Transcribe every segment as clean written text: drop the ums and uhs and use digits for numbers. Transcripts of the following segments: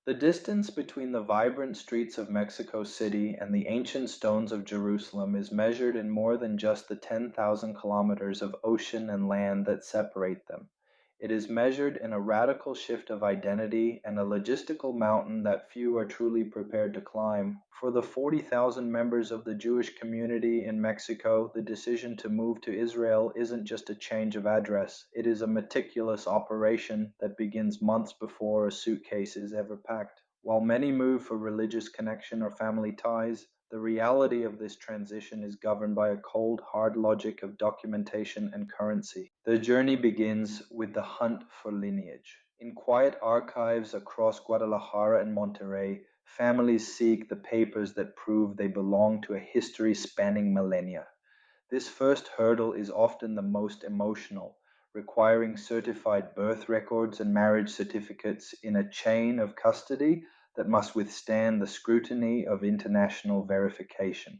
The distance between the vibrant streets of Mexico City and the ancient stones of Jerusalem is measured in more than just the 10,000 kilometers of ocean and land that separate them. It is measured in a radical shift of identity and a logistical mountain that few are truly prepared to climb. For the 40,000 members of the Jewish community in Mexico, the decision to move to Israel isn't just a change of address, it is a meticulous operation that begins months before a suitcase is ever packed. While many move for religious connection or family ties, the reality of this transition is governed by a cold, hard logic of documentation and currency. The journey begins with the hunt for lineage. In quiet archives across Guadalajara and Monterrey, families seek the papers that prove they belong to a history spanning millennia. This first hurdle is often the most emotional, requiring certified birth records and marriage certificates in a chain of custody that must withstand the scrutiny of international verification.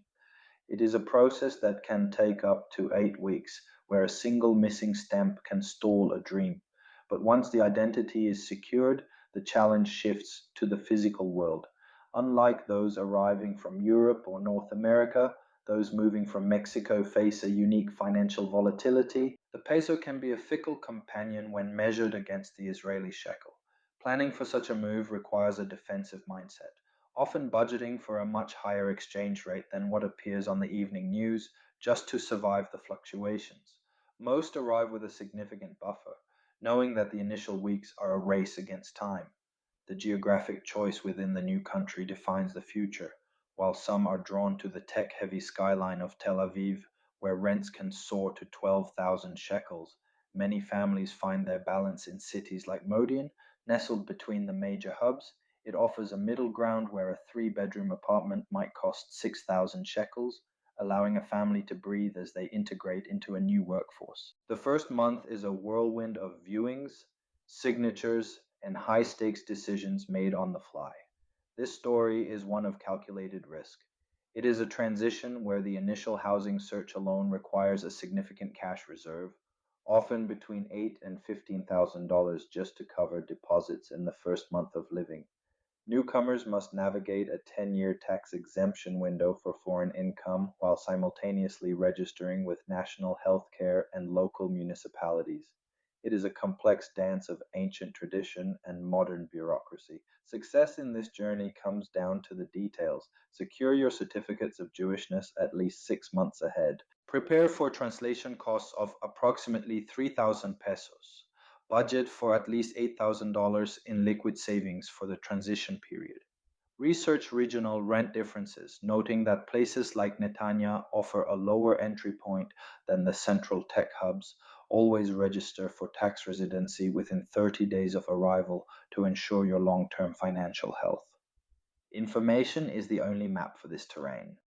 It is a process that can take up to 8 weeks, where a single missing stamp can stall a dream. But once the identity is secured, the challenge shifts to the physical world. Unlike those arriving from Europe or North America, those moving from Mexico face a unique financial volatility. The peso can be a fickle companion when measured against the Israeli shekel. Planning for such a move requires a defensive mindset, often budgeting for a much higher exchange rate than what appears on the evening news just to survive the fluctuations. Most arrive with a significant buffer, knowing that the initial weeks are a race against time. The geographic choice within the new country defines the future, while some are drawn to the tech heavy skyline of Tel Aviv, where rents can soar to 12,000 shekels. Many families find their balance in cities like Modi'in, nestled between the major hubs. It offers a middle ground where a three-bedroom apartment might cost 6,000 shekels, allowing a family to breathe as they integrate into a new workforce. The first month is a whirlwind of viewings, signatures, and high stakes decisions made on the fly. This story is one of calculated risk. It is a transition where the initial housing search alone requires a significant cash reserve, often between $8,000 and $15,000 just to cover deposits in the first month of living. Newcomers must navigate a 10-year tax exemption window for foreign income while simultaneously registering with national health care and local municipalities. It is a complex dance of ancient tradition and modern bureaucracy. Success in this journey comes down to the details. Secure your certificates of Jewishness at least 6 months ahead. Prepare for translation costs of approximately 3,000 pesos. Budget for at least $8,000 in liquid savings for the transition period. Research regional rent differences, noting that places like Netanya offer a lower entry point than the central tech hubs. Always register for tax residency within 30 days of arrival to ensure your long term financial health. Information is the only map for this terrain.